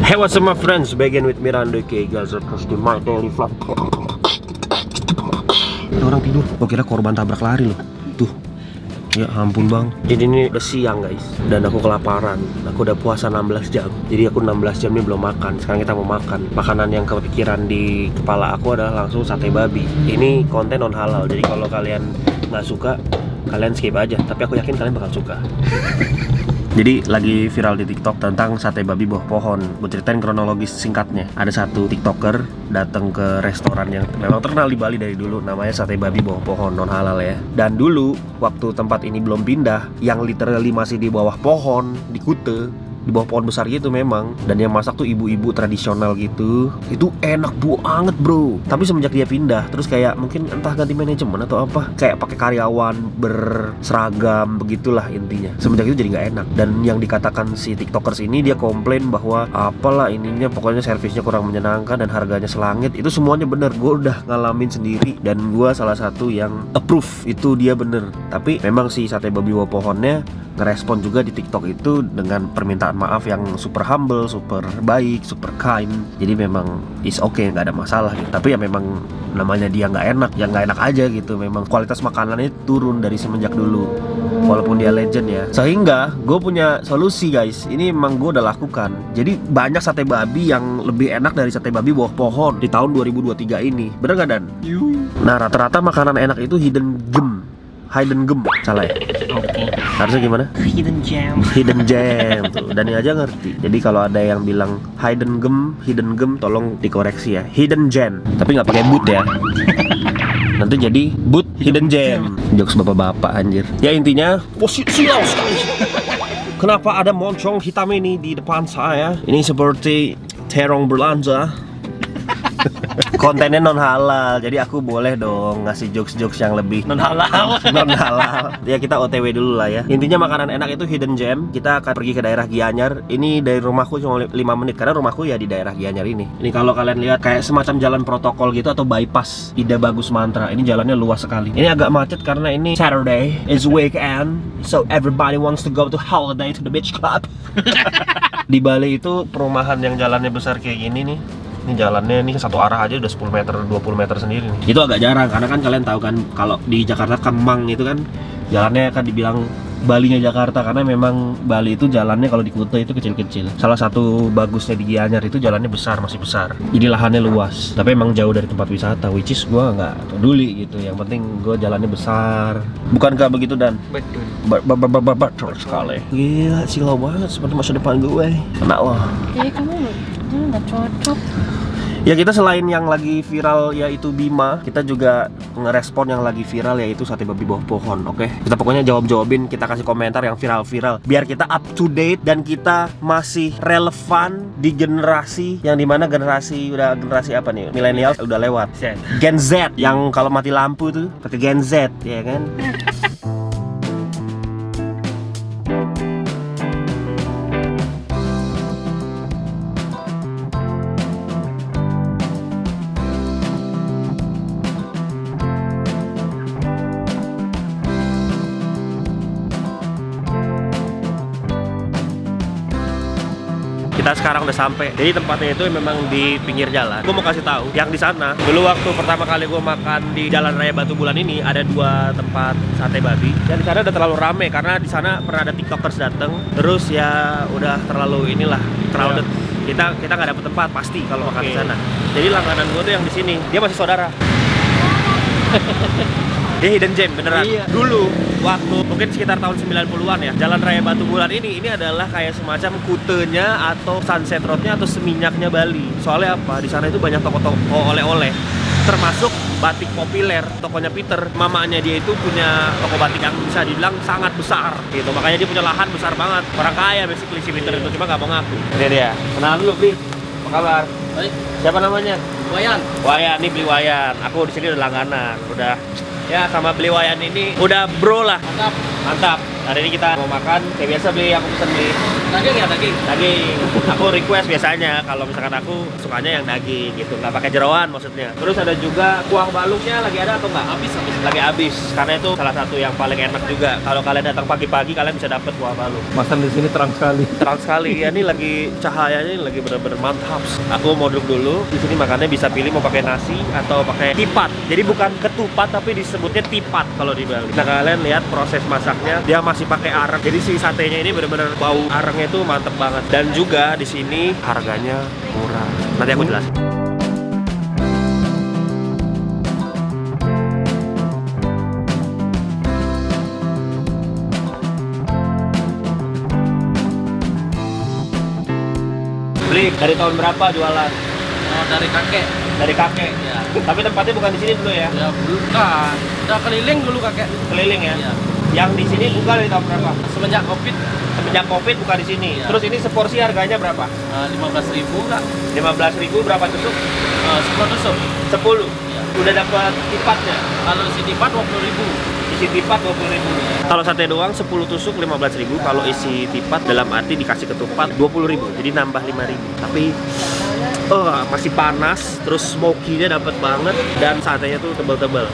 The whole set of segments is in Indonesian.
Hey, what's up my friends? Begin with Miranda K. Guys, terus di my daily vlog. Ada orang tidur. Gua kira korban tabrak lari loh. Tuh. Ya ampun bang. Jadi ini udah siang guys. Dan aku kelaparan. Aku udah puasa 16 jam. Jadi aku 16 jam ini belum makan. Sekarang kita mau makan. Makanan yang kepikiran di kepala aku adalah langsung sate babi. Ini konten non halal. Jadi kalau kalian nggak suka, kalian skip aja. Tapi aku yakin kalian bakal suka. Jadi lagi viral di TikTok tentang sate babi bawah pohon. Gue ceritain kronologis singkatnya. Ada satu TikToker datang ke restoran yang memang terkenal di Bali dari dulu, namanya sate babi bawah pohon non halal ya. Dan dulu waktu tempat ini belum pindah, yang literally masih di bawah pohon di Kuta, di bawah pohon besar gitu memang. Dan yang masak tuh ibu-ibu tradisional gitu. Itu enak banget bro. Tapi semenjak dia pindah, terus kayak mungkin entah ganti manajemen atau apa, kayak pakai karyawan berseragam begitulah intinya. Semenjak itu jadi nggak enak. Dan yang dikatakan si tiktokers ini, dia komplain bahwa apalah ininya, pokoknya servisnya kurang menyenangkan dan harganya selangit. Itu semuanya bener. Gue udah ngalamin sendiri dan gue salah satu yang approve itu dia bener. Tapi memang si sate babi bawah pohonnya ngerespon juga di TikTok itu dengan permintaan maaf yang super humble, super baik, super kind. Jadi memang is okay, nggak ada masalah gitu. Tapi ya memang namanya dia nggak enak, ya nggak enak aja gitu. Memang kualitas makanannya turun dari semenjak dulu, walaupun dia legend ya. Sehingga gue punya solusi guys. Ini memang gue udah lakukan. Jadi banyak sate babi yang lebih enak dari sate babi bawah pohon di tahun 2023 ini. Bener nggak Dan? Nah rata-rata makanan enak itu hidden gem. Salah ya? Oke. Harusnya gimana? Hidden gem Tuh. Dani aja ngerti. Jadi kalau ada yang bilang hidden gem, tolong dikoreksi ya. Hidden gem, tapi nggak pakai boot ya. Nanti jadi boot hidden gem. Jokes bapak-bapak anjir. Ya intinya silau sekali. Kenapa ada moncong hitam ini di depan saya? Ini seperti terong berlanjut. Kontennya non halal, jadi aku boleh dong ngasih jokes yang lebih non halal. non halal. Ya kita OTW dulu lah ya. Intinya makanan enak itu hidden gem. Kita akan pergi ke daerah Gianyar. Ini dari rumahku cuma 5 menit karena rumahku ya di daerah Gianyar ini. Ini kalau kalian lihat kayak semacam jalan protokol gitu atau bypass Ida Bagus Mantra. Ini jalannya luas sekali. Ini agak macet karena ini Saturday is weekend, so everybody wants to go to holiday to the beach club. Di Bali itu perumahan yang jalannya besar kayak gini nih. Ini jalannya nih satu arah aja udah 10 meter, 20 meter sendiri nih. Itu agak jarang karena kan kalian tahu kan kalau di Jakarta Kemang itu kan jalannya kan dibilang Balinya Jakarta, karena memang Bali itu jalannya kalau di Kuta itu kecil-kecil. Salah satu bagusnya di Gianyar itu jalannya besar, masih besar. Jadi lahannya luas. Tapi emang jauh dari tempat wisata, which is gue nggak peduli gitu. Yang penting gue jalannya besar. Bukankah begitu Dan? Betul. Betul sekali. Gila, silau banget seperti masa depan gue. Kena loh. Kamu nggak cocok. Ya kita selain yang lagi viral yaitu Bima, kita juga ngerespon yang lagi viral yaitu sate babi bawah pohon, oke? Kita pokoknya jawabin, kita kasih komentar yang viral-viral biar kita up to date dan kita masih relevan di generasi yang dimana generasi apa nih? Milenial udah lewat. Gen Z yang kalau mati lampu tuh pakai Gen Z, ya kan? Kita sekarang udah sampai. Jadi tempatnya itu memang di pinggir jalan. Gue mau kasih tahu, yang di sana dulu waktu pertama kali gue makan di Jalan Raya Batu Bulan ini ada 2 tempat sate babi. Dan di sana udah terlalu rame karena di sana pernah ada tiktokers dateng. Terus ya udah terlalu inilah crowded. Kita nggak dapet tempat pasti kalau makan di sana. Jadi langganan gue tuh yang di sini. Dia masih saudara. Dia hidden gem beneran. Iya. Dulu waktu mungkin sekitar tahun 90-an ya, Jalan Raya Batu Bulan ini adalah kayak semacam kutenya atau sunset roadnya atau seminyaknya Bali. Soalnya apa? Di sana itu banyak toko-toko oleh-oleh, termasuk batik populer. Tokonya Peter, mamanya dia itu punya toko batik yang bisa dibilang sangat besar gitu. Makanya dia punya lahan besar banget. Orang kaya basically si Peter itu, cuma gak mau ngaku. Ini dia. Kenalan dulu, Pi. Apa kabar? Baik. Siapa namanya? Wayan, nih beli Wayan. Aku di sini udah langganan, udah ya sama beli Wayan ini udah bro lah. mantap. Hari ini kita mau makan, kayak biasa aku pesen beli Daging ya, daging. daging. Aku request biasanya kalau misalkan aku sukanya yang daging gitu, nggak pakai jeroan maksudnya. Terus ada juga kuah balungnya lagi ada atau nggak? Habis. Lagi habis, karena itu salah satu yang paling enak juga. Kalau kalian datang pagi-pagi, kalian bisa dapet kuah balung. Masan di sini terang sekali. Terang sekali ya, ini lagi cahayanya ini lagi bener-bener mantap. Aku mau duduk dulu. Di sini makannya bisa pilih mau pakai nasi atau pakai tipat. Jadi bukan ketupat tapi disebutnya tipat kalau di Bali. Nah kalian lihat proses masaknya, dia masih pakai arang. Jadi si satenya ini bener-bener bau arangnya itu mantep banget. Dan juga di sini harganya murah. Nanti aku jelasin. Beli dari tahun berapa jualan? Oh, dari kakek. Dari kakek. Ya. Tapi tempatnya bukan di sini dulu ya? Ya bukan. Udah keliling dulu kakek. Keliling ya? Iya. Yang di sini buka dari tahun berapa? Semenjak Covid Semenjak Covid buka di sini. Iya. Terus ini seporsi harganya berapa? 15.000 enggak? 15.000 berapa tusuk? 10 tusuk. 10. Iya. Udah dapat tipatnya. Kalau si tipat 20.000. Isi tipat 20.000. Kalau sate doang 10 tusuk 15.000. Kalau isi tipat dalam arti dikasih ketupat 20.000. Jadi nambah 5.000. Tapi masih panas, terus smoky-nya dapat banget dan satenya tuh tebel-tebel.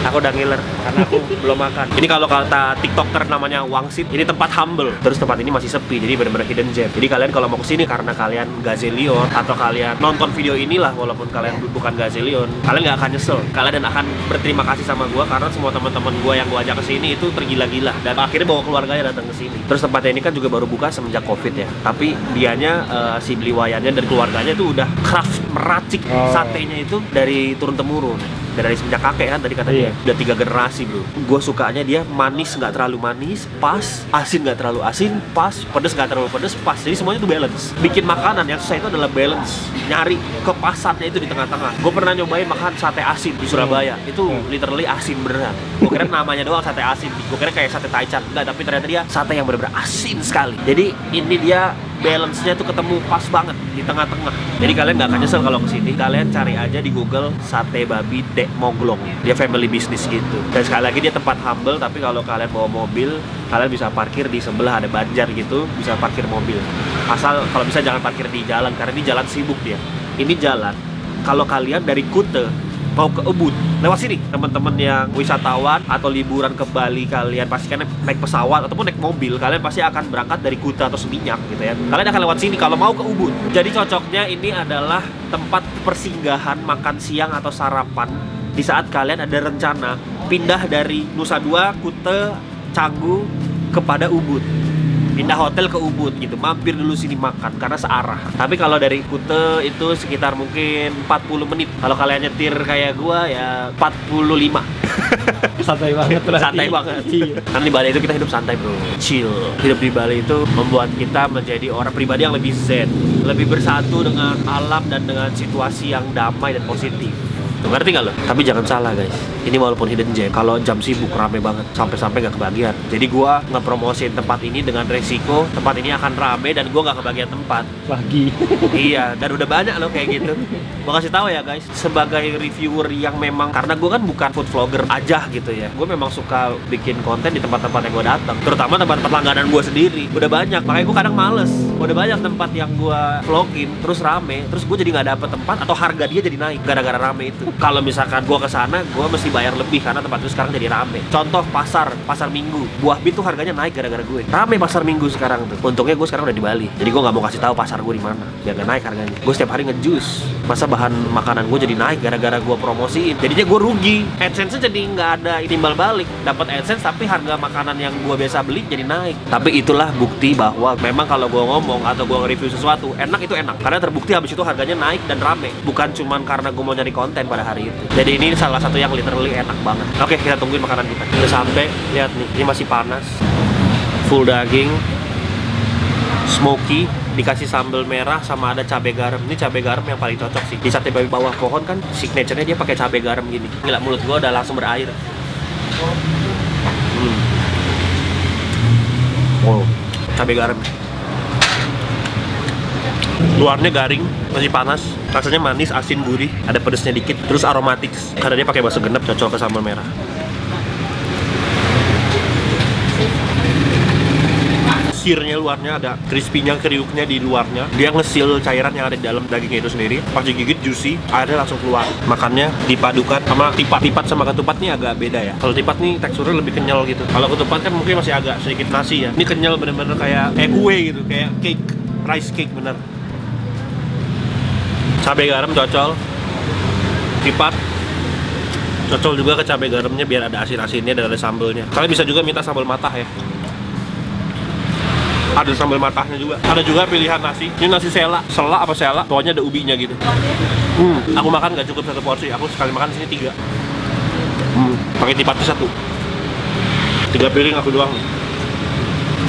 Aku udah ngiler karena aku belum makan. Ini kalau kata TikToker namanya Wangsit, ini tempat humble. Terus tempat ini masih sepi, jadi benar-benar hidden gem. Jadi kalian kalau mau kesini karena kalian Gazelion atau kalian nonton video inilah walaupun kalian bukan Gazelion, kalian nggak akan nyesel. Kalian akan berterima kasih sama gua karena semua teman-teman gua yang gua ajak kesini itu tergila-gila dan akhirnya bawa keluarganya datang ke sini. Terus tempatnya ini kan juga baru buka semenjak Covid ya. Tapi dianya si Bliwayannya dan keluarganya itu udah craft meracik satenya itu dari turun temurun. Dari semenjak kakek kan tadi katanya. Udah 3 generasi bro. Gue sukanya dia manis nggak terlalu manis, pas. Asin nggak terlalu asin, pas. Pedes nggak terlalu pedes, pas. Jadi semuanya itu balance. Bikin makanan yang susah itu adalah balance. Nyari kepasatnya itu di tengah-tengah. Gue pernah nyobain makan sate asin di Surabaya. Itu literally asin beneran. Gue kira namanya doang sate asin. Gue kira kayak sate taichan. Enggak, tapi ternyata dia sate yang bener-bener asin sekali. Jadi ini dia balance-nya tuh ketemu pas banget di tengah-tengah. Jadi kalian nggak akan nyesel kalau kesini. Kalian cari aja di Google sate babi Dek Moglong. Dia family business gitu. Dan sekali lagi dia tempat humble. Tapi kalau kalian bawa mobil, kalian bisa parkir di sebelah ada banjar gitu, bisa parkir mobil. Asal kalau bisa jangan parkir di jalan karena ini jalan sibuk dia. Ini jalan. Kalau kalian dari Kuta mau ke Ubud, lewat sini teman-teman yang wisatawan atau liburan ke Bali, kalian pasti kan naik pesawat ataupun naik mobil, kalian pasti akan berangkat dari Kuta atau Seminyak gitu ya. Kalian akan lewat sini kalau mau ke Ubud. Jadi cocoknya ini adalah tempat persinggahan makan siang atau sarapan di saat kalian ada rencana pindah dari Nusa Dua, Kuta, Canggu kepada Ubud. Pindah hotel ke Ubud gitu, mampir dulu sini makan karena searah. Tapi kalau dari Kuta itu sekitar mungkin 40 menit. Kalau kalian nyetir kayak gua ya 45. Santai banget berarti. Santai banget. Karena di Bali itu kita hidup santai bro, chill. Hidup di Bali itu membuat kita menjadi orang pribadi yang lebih zen, lebih bersatu dengan alam dan dengan situasi yang damai dan positif. Tuh, ngerti nggak lo? Tapi jangan salah guys, ini walaupun hidden gem, kalau jam sibuk rame banget, sampai-sampai nggak kebagian. Jadi gua ngepromosiin tempat ini dengan resiko tempat ini akan rame dan gua nggak kebagian tempat. Lagi. Iya, dan udah banyak loh kayak gitu. Gua kasih tahu ya guys, sebagai reviewer yang memang, karena gua kan bukan food vlogger aja gitu ya, gua memang suka bikin konten di tempat-tempat yang gua datang, terutama tempat-tempat langganan gua sendiri. Udah banyak, makanya gua kadang males. Udah banyak tempat yang gua vlogin terus rame, terus gua jadi nggak dapet tempat atau harga dia jadi naik gara-gara rame itu. Kalau misalkan gua kesana, gua mesti bayar lebih karena tempat itu sekarang jadi rame. Contoh pasar Minggu, Buah Bit tuh harganya naik gara-gara gue. Rame pasar Minggu sekarang tuh. Untungnya gue sekarang udah di Bali, jadi gue nggak mau kasih tahu pasar gue di mana, biar nggak naik harganya. Gue setiap hari ngejus, masa bahan makanan gue jadi naik gara-gara gue promosiin. Jadinya gue rugi. AdSense-nya jadi nggak ada timbal balik. Dapat AdSense tapi harga makanan yang gue biasa beli jadi naik. Tapi itulah bukti bahwa memang kalau gue ngomong atau gue nge-review sesuatu enak itu enak karena terbukti habis itu harganya naik dan rame, bukan cuman karena gue mau nyari konten pada hari itu. Jadi ini salah satu yang literally enak banget. Oke, kita tungguin makanan kita. Udah sampai, lihat nih, ini masih panas. Full daging, smoky, dikasih sambal merah sama ada cabai garam. Ini cabai garam yang paling cocok sih. Di sate babi bawah pohon kan signature-nya dia pakai cabai garam gini. Gila, mulut gua udah langsung berair. Wow, cabai garam. Luarnya garing, masih panas, rasanya manis, asin, gurih, ada pedesnya dikit, terus aromatik karena dia pakai bakso genep, cocok ke sambal merah. khirnya luarnya, ada crispy-nya, kriuknya di luarnya. Dia ngesil cairan yang ada di dalam dagingnya itu sendiri. Pas digigit juicy, airnya langsung keluar. Makannya dipadukan sama tipat. Tipat sama ketupat nih agak beda ya. Kalau tipat nih teksturnya lebih kenyal gitu. Kalau ketupat kan mungkin masih agak sedikit nasi ya. Ini kenyal bener-bener kayak kue gitu, kayak cake, rice cake bener. Cabai garam cocol. Tipat cocol juga ke cabai garamnya biar ada asin-asinnya dan ada sambelnya. Kalian bisa juga minta sambal matah ya. Ada sambal matahnya juga. Ada juga pilihan nasi. Ini nasi sela apa sela? Pokoknya ada ubinya gitu. Aku makan nggak cukup satu porsi. Aku sekali makan sini 3. Pakai tipatnya 1. 3 piring aku doang.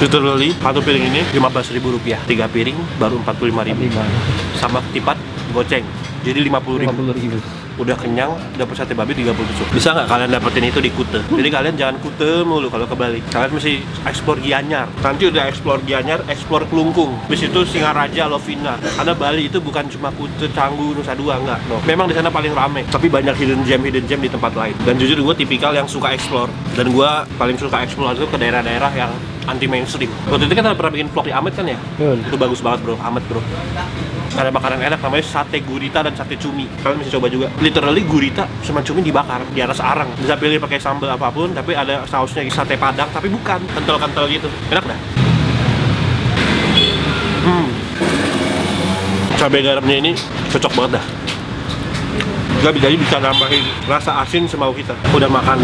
Literally satu piring ini Rp15.000. 3 piring baru Rp45.000. Sama tipat goceng. Jadi Rp50.000. Udah kenyang, dapat sate babi 30 tusuk. Bisa nggak kalian dapetin itu di Kute? Jadi kalian jangan Kute mulu kalau ke Bali. Kalian mesti explore Gianyar. Nanti udah explore Gianyar, explore Kelungkung. Di situ Singaraja, Lovina. Karena Bali itu bukan cuma Kute, Canggu, Nusa Dua, enggak. No. Memang di sana paling rame, tapi banyak hidden gem di tempat lain. Dan jujur gue tipikal yang suka explore. Dan gue paling suka explore itu ke daerah-daerah yang anti mainstream. Waktu itu kita pernah bikin vlog di Amet kan ya? Itu bagus banget bro, Amet bro. Ada makanan enak namanya sate gurita dan sate cumi. Kalian bisa coba juga. Literally gurita sama cumi dibakar di atas arang. Bisa pilih pakai sambal apapun, tapi ada sausnya sate padang, tapi bukan kental-kental gitu. Enak dah. Cabai garamnya ini cocok banget dah. Jadi bisa nambahin rasa asin semau kita. Udah makan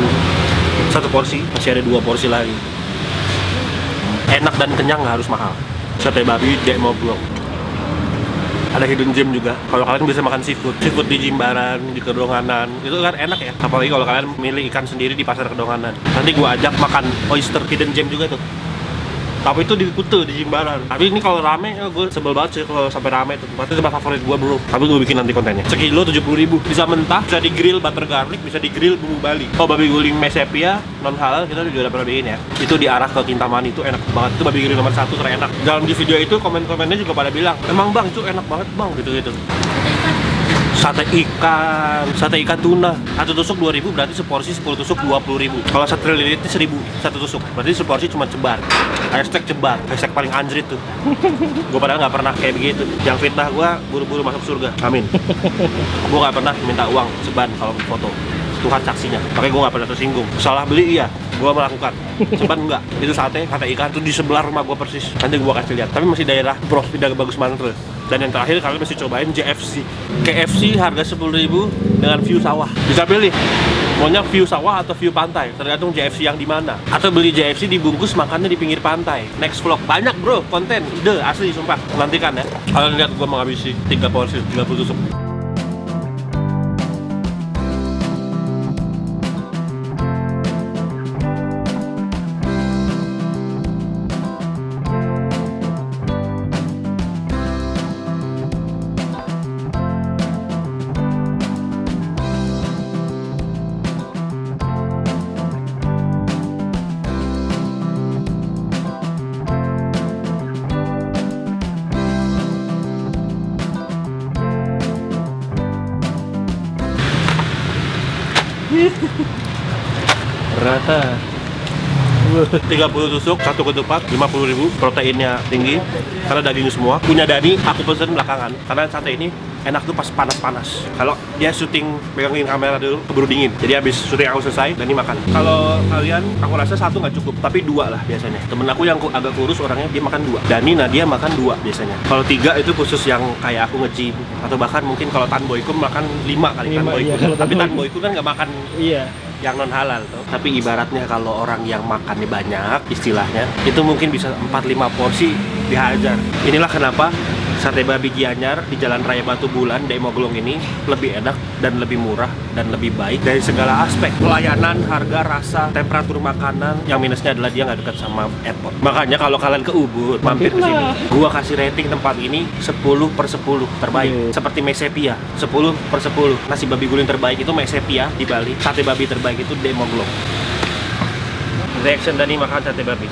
1 porsi, masih ada 2 porsi lagi. Enak dan kenyang, nggak harus mahal. Sate babi Dek Moglok. Ada hidden gem juga. Kalau kalian bisa makan seafood di Jimbaran, di Kedonganan, itu kan enak ya. Apalagi kalau kalian milih ikan sendiri di pasar Kedonganan. Nanti gua ajak makan oyster hidden gem juga tuh. Tapi itu di Kute, di Jimbaran. Tapi ini kalau rame, gue sebel banget sih kalau sampai rame tuh. Itu tempat favorit gue bro. Tapi gue bikin nanti kontennya. Sekilo 70.000. Bisa mentah, bisa di grill butter garlic, bisa di grill bumbu Bali. Oh, babi guling Mesepia non halal kita juga udah pernah bikin ya. Itu diarah ke Kintamani, itu enak banget. Itu babi guling nomor 1 terenak. Dalam di video itu komen-komennya juga pada bilang, emang bang itu enak banget bang, gitu-gitu. Sate ikan tuna 1 tusuk 2.000, berarti seporsi 10 tusuk 20.000. Kalau sate lilit 1.000 1 tusuk, berarti seporsi cuma cebar. Hashtag cebar, hashtag paling anjrit tuh. Gue padahal nggak pernah kayak begitu. Yang fitnah gue buru-buru masuk surga, amin. Gue nggak pernah minta uang ceban kalau foto. Tuhan saksinya, makanya gue nggak pernah tersinggung. Salah beli iya, gue melakukan. Ceban enggak, itu sate ikan tuh di sebelah rumah gue persis. Nanti gue kasih lihat. Tapi masih daerah Prof tidak bagus Mantre. Dan yang terakhir kalian mesti cobain JFC. KFC harga 10.000 dengan view sawah. Bisa pilih maunya view sawah atau view pantai, tergantung JFC yang di mana. Atau beli JFC dibungkus makannya di pinggir pantai. Next vlog banyak bro, konten ide asli sumpah. Nantikan ya. Kalian lihat gue menghabisi 3 porsi 30 tusuk. Rata. 30 tusuk, 1 ketupat, 50.000, proteinnya tinggi karena daging semua. Punya Dani, aku pesen belakangan karena sate ini enak tuh pas panas-panas. Kalau dia syuting pegangin kamera dulu, keburu dingin. Jadi habis syuting aku selesai, Dani makan. Kalau kalian, aku rasa 1 nggak cukup, tapi 2 lah biasanya. Temen aku yang agak kurus orangnya dia makan 2. Dani, Nadia makan 2 biasanya. Kalau 3 itu khusus yang kayak aku nge-gym atau bahkan mungkin kalau Tan Boyku makan 5 kali Tan Boyku. Iya, Tapi Tan Boyku kan nggak makan Iya. yang non halal tuh. Tapi ibaratnya kalau orang yang makannya banyak istilahnya itu mungkin bisa 4-5 porsi dihajar. Inilah kenapa sate babi Gianyar di Jalan Raya Batu Bulan Dek Moglok ini lebih enak dan lebih murah dan lebih baik dari segala aspek. Pelayanan, harga, rasa, temperatur makanan. Yang minusnya adalah dia nggak dekat sama airport. Makanya kalau kalian ke Ubud mampir ke sini, gua kasih rating tempat ini 10/10 terbaik. Seperti Mesepia 10/10. Nasi babi guling terbaik itu Mesepia di Bali. Sate babi terbaik itu Dek Moglok. Reaction Dani makan sate babi.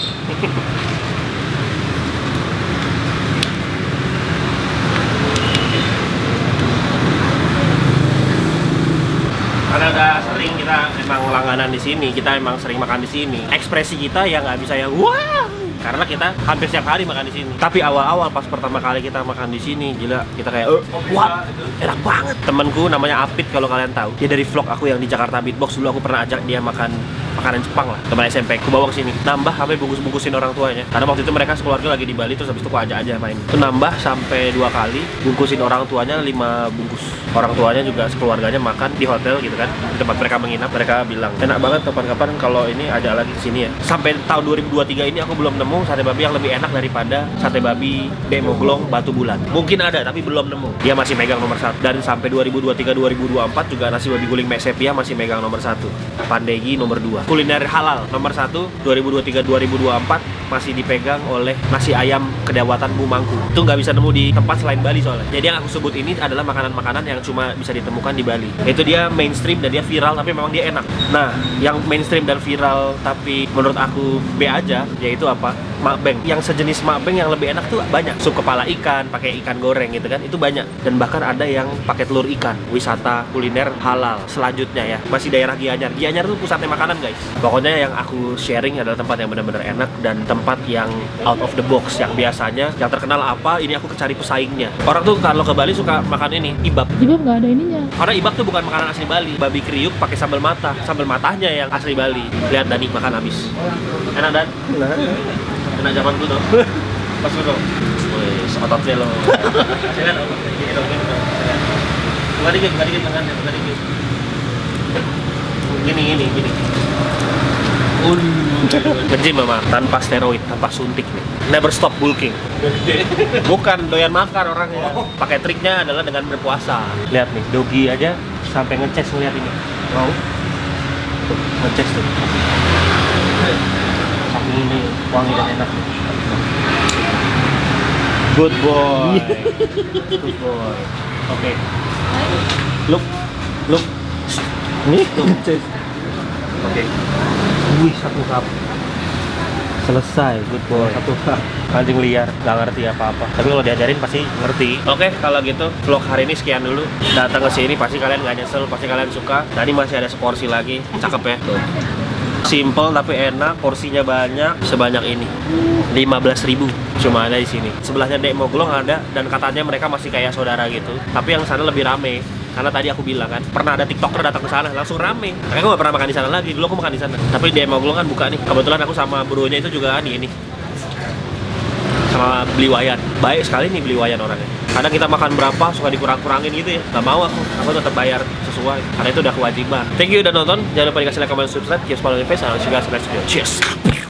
Karena udah sering kita emang langganan di sini, kita emang sering makan di sini. Ekspresi kita ya nggak bisa yang wah karena kita hampir setiap hari makan di sini. Tapi awal-awal pas pertama kali kita makan di sini, gila, kita kayak wah, enak banget. Temanku namanya Apit kalau kalian tahu. Dia dari vlog aku yang di Jakarta Beatbox dulu, aku pernah ajak dia makan makanan Jepang lah, teman SMP. Aku bawa ke sini, nambah sampai bungkus-bungkusin orang tuanya. Karena waktu itu mereka sekeluarga lagi di Bali, terus habis itu aku ajak aja main. Itu nambah sampai 2 kali, bungkusin orang tuanya 5 bungkus. Orang tuanya juga sekeluarganya makan di hotel gitu kan, di tempat mereka menginap. Mereka bilang enak banget, kapan-kapan kalau ini ada lagi ke sini ya. Sampai tahun 2023 ini aku belum nemu sate babi yang lebih enak daripada sate babi Demoglong Batu Bulan. Mungkin ada tapi belum nemu. Dia masih megang nomor 1. Dan sampai 2023-2024 juga nasi babi guling Mek Sepia masih megang nomor 1. Pandegi nomor 2. Kuliner halal nomor 1 2023-2024 masih dipegang oleh nasi ayam Kedawatan Bumangku. Itu nggak bisa nemu di tempat selain Bali soalnya. Jadi yang aku sebut ini adalah makanan-makanan yang cuma bisa ditemukan di Bali. Itu dia mainstream dan dia viral, tapi memang dia enak. Nah, yang mainstream dan viral tapi menurut aku B aja, yaitu apa? Makbeng. Yang sejenis makbeng yang lebih enak tuh banyak. Sup kepala ikan, pakai ikan goreng gitu kan, itu banyak. Dan bahkan ada yang pakai telur ikan. Wisata kuliner halal. Selanjutnya ya, masih daerah Gianyar. Gianyar tuh pusatnya makanan guys. Pokoknya yang aku sharing adalah tempat yang benar-benar enak dan tempat yang out of the box. Yang biasanya yang terkenal apa, ini aku cari pesaingnya. Orang tuh kalau ke Bali suka makan ini, ibab. Ibab nggak ada ininya. Karena ibab tuh bukan makanan asli Bali. Babi kriuk pakai sambal mata. Sambal matanya yang asli Bali. Lihat Dani makan habis. Enak Dan? Enak zaman dulu tuh. Pas dulu. Wih, ototnya loh. Jangan ototnya gini dong, gini dong. Buka dikit tangannya, buka dikit. Gini. Nge-gym memang tanpa steroid, tanpa suntik nih. Never stop bulking. Bukan doyan makan orangnya. Pakai triknya adalah dengan berpuasa. Lihat nih, Dogi aja sampai ngeces ngeliat ini. Wow. Tuh, ngeces tuh. Saking ini wangi dan enak. Good boy. Good boy. Oke. Look. Nih, tuh ngeces. Oke. Wih, 1 cup. Selesai, good boy. 1 cup. Anjing liar, nggak ngerti apa-apa. Tapi kalau diajarin pasti ngerti. Oke, kalau gitu vlog hari ini sekian dulu. Datang ke sini pasti kalian nggak nyesel, pasti kalian suka. Tadi masih ada seporsi lagi, cakep ya. Tuh. Simple tapi enak, porsinya banyak, sebanyak ini. 15.000 cuma ada di sini. Sebelahnya Demoglong ada dan katanya mereka masih kayak saudara gitu. Tapi yang sana lebih rame. Karena tadi aku bilang kan, pernah ada TikToker datang ke sana langsung rame. Makanya aku gak pernah makan di sana lagi. Dulu aku makan di sana. Tapi Demoglong kan buka nih. Kebetulan aku sama bronya itu juga nih ini. Sama beli wayan. Baik sekali nih beli wayan orangnya. Kadang kita makan berapa suka dikurang-kurangin gitu ya. Gak mau aku tetap bayar sesuai. Karena itu udah kewajiban. Thank you udah nonton. Jangan lupa dikasih like, comment, subscribe. Keep following the face. I'll see you guys next video. Cheers.